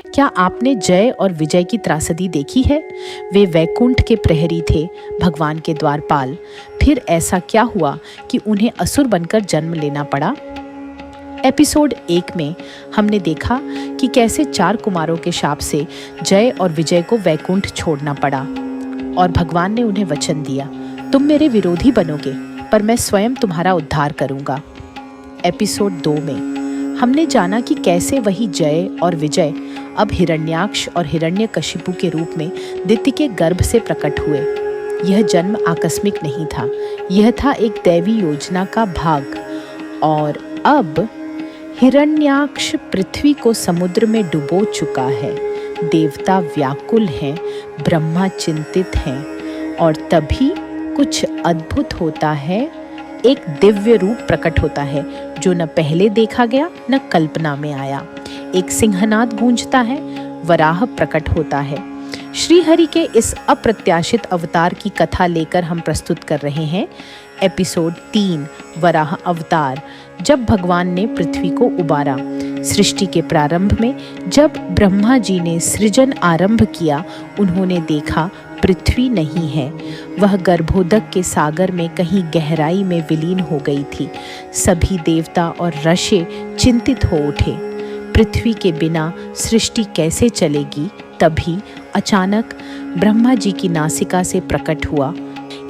क्या आपने जय और विजय की त्रासदी देखी है? वे वैकुंठ के प्रहरी थे, भगवान के द्वारपाल। फिर ऐसा क्या हुआ कि उन्हें असुर बनकर जन्म लेना पड़ा? एपिसोड 1 में हमने देखा कि कैसे 4 कुमारों के शाप से जय और विजय को वैकुंठ छोड़ना पड़ा और भगवान ने उन्हें वचन दिया, तुम मेरे विरोधी बनोगे पर मैं स्वयं तुम्हारा उद्धार करूंगा। एपिसोड 2 में हमने जाना कि कैसे वही जय और विजय अब हिरण्याक्ष और हिरण्यकशिपु के रूप में दिति के गर्भ से प्रकट हुए। यह जन्म आकस्मिक नहीं था, यह था एक दैवी योजना का भाग। और अब हिरण्याक्ष पृथ्वी को समुद्र में डुबो चुका है। देवता व्याकुल हैं, ब्रह्मा चिंतित हैं और तभी कुछ अद्भुत होता है। एक दिव्य रूप प्रकट होता है जो न पहले देखा गया न कल्पना में आया। एक सिंहनाद गूंजता है, वराह प्रकट होता है। श्री हरि के इस अप्रत्याशित अवतार की कथा लेकर हम प्रस्तुत कर रहे हैं एपिसोड 3 वराह अवतार। जब भगवान ने पृथ्वी को उबारा। सृष्टि के प्रारंभ में जब ब्रह्मा जी ने सृजन आरंभ किया, उन्होंने देखा पृथ्वी नहीं है, वह गर्भोदक के सागर में कहीं गहराई में विलीन हो गई थी। सभी देवता और ऋषि चिंतित हो उठे, पृथ्वी के बिना सृष्टि कैसे चलेगी। तभी अचानक ब्रह्मा जी की नासिका से प्रकट हुआ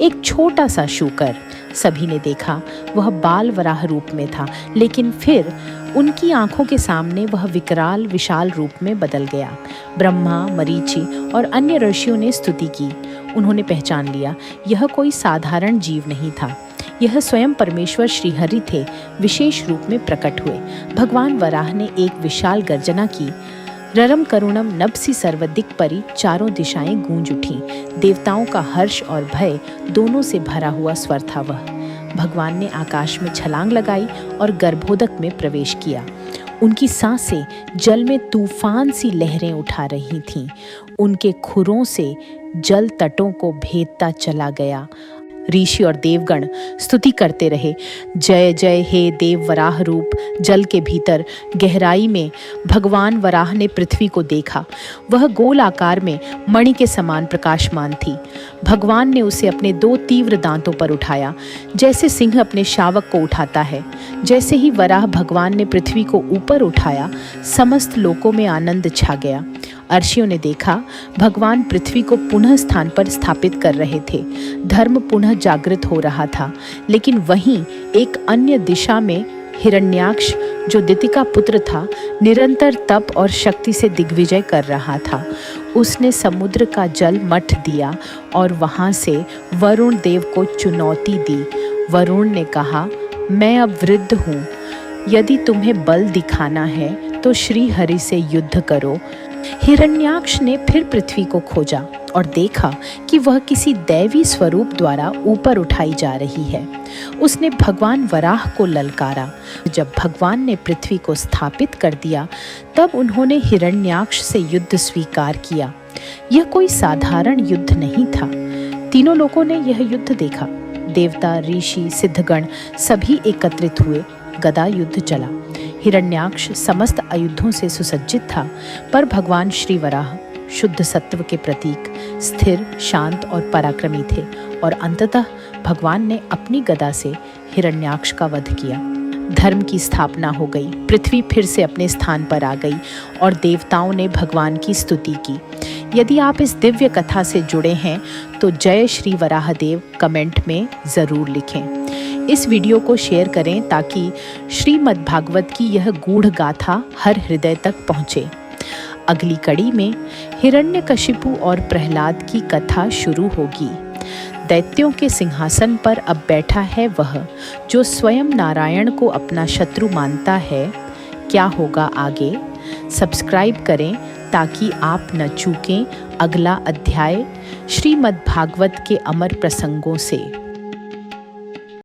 एक छोटा सा शूकर। सभी ने देखा वह बाल वराह रूप में था, लेकिन फिर उनकी आंखों के सामने वह विकराल विशाल रूप में बदल गया। ब्रह्मा, मरीचि और अन्य ऋषियों ने स्तुति की। उन्होंने पहचान लिया यह कोई साधारण जीव नहीं था, यह स्वयं परमेश्वर श्रीहरि थे, विशेष रूप में प्रकट हुए। भगवान वराह ने एक विशाल गर्जना की। ररम करुणम नभसि सर्वदिक परि, चारों दिशाएं गूंज उठी। देवताओं का हर्ष और भय दोनों से भरा हुआ स्वर था वह। भगवान ने आकाश में छलांग लगाई और गर्भोदक में प्रवेश किया। उनकी सांसें जल में तूफान सी लहरें उठा रही थीं। उनके खुरों से जल तटों को भेदता चला गया। ऋषि और देवगण स्तुति करते रहे, जय जय हे देव वराह रूप। जल के भीतर गहराई में भगवान वराह ने पृथ्वी को देखा। वह गोल आकार में मणि के समान प्रकाशमान थी। भगवान ने उसे अपने 2 तीव्र दांतों पर उठाया, जैसे सिंह अपने शावक को उठाता है। जैसे ही वराह भगवान ने पृथ्वी को ऊपर उठाया, समस्त लोकों में आनंद छा गया। अर्षियों ने देखा भगवान पृथ्वी को पुनः स्थान पर स्थापित कर रहे थे। धर्म पुनः जागृत हो रहा था। लेकिन वहीं एक अन्य दिशा में हिरण्याक्ष, जो दिति का पुत्र था, निरंतर तप और शक्ति से दिग्विजय कर रहा था। उसने समुद्र का जल मथ दिया और वहां से वरुण देव को चुनौती दी। वरुण ने कहा, मैं अब वृद्ध हूँ, यदि तुम्हें बल दिखाना है तो श्री हरि से युद्ध करो। हिरण्याक्ष ने फिर पृथ्वी को खोजा और देखा कि वह किसी दैवी स्वरूप द्वारा ऊपर उठाई जा रही है। उसने भगवान वराह को ललकारा। जब भगवान ने पृथ्वी को स्थापित कर दिया, तब उन्होंने हिरण्याक्ष से युद्ध स्वीकार किया। यह कोई साधारण युद्ध नहीं था। तीनों लोगों ने यह युद्ध देखा। देवता, ऋषि, सिद्धगण सभी एकत्रित हुए। गदा युद्ध चला। हिरण्याक्ष समस्त आयुधों से सुसज्जित था, पर भगवान श्री वराह शुद्ध सत्व के प्रतीक, स्थिर, शांत और पराक्रमी थे। और अंततः भगवान ने अपनी गदा से हिरण्याक्ष का वध किया। धर्म की स्थापना हो गई। पृथ्वी फिर से अपने स्थान पर आ गई और देवताओं ने भगवान की स्तुति की। यदि आप इस दिव्य कथा से जुड़े हैं तो जय श्री वराह देव कमेंट में ज़रूर लिखें। इस वीडियो को शेयर करें ताकि श्रीमद् भागवत की यह गूढ़ गाथा हर हृदय तक पहुँचे। अगली कड़ी में हिरण्यकशिपु और प्रहलाद की कथा शुरू होगी। दैत्यों के सिंहासन पर अब बैठा है वह जो स्वयं नारायण को अपना शत्रु मानता है। क्या होगा आगे? सब्सक्राइब करें ताकि आप न चूकें अगला अध्याय श्रीमद् भागवत के अमर प्रसंगों से।